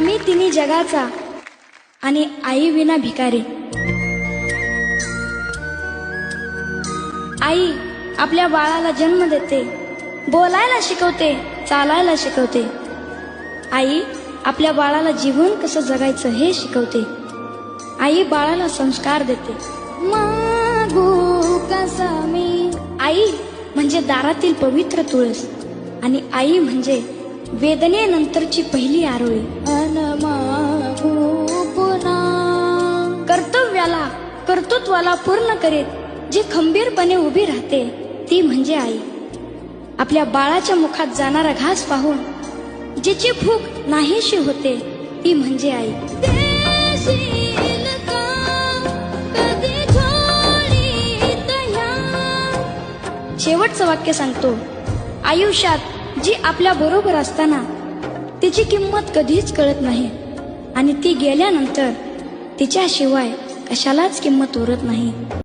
आम्ही तिन्ही जगाचा आणि आई विना भिकारी. आई आपल्या बाळाला जन्म देते, बोलायला शिकवते, चालायला शिकवते. आई आपल्या बाळाला जीवन कसं जगायचं हे शिकवते. आई बाळाला संस्कार देते. मागू कसा मी. आई म्हणजे दारातील पवित्र तुळस आणि आई म्हणजे वेदनेनंतरची पहिली आरोळी. अन मागू पुन्हा कर्तृत्वाला पूर्ण करीत जी खंबीरपणे उभी राहते ती म्हणजे आई. आपल्या बाळाच्या मुखात जाणारा घास पाहून जिची भूक नाहीशी होते ती म्हणजे आई. शेवटचं वाक्य सांगतो. आयुष्यात जी आपल्या बरोबर असताना तिची किंमत कधीच कळत नाही आणि ती गेल्यानंतर तिच्याशिवाय कशालाच किंमत उरत नाही.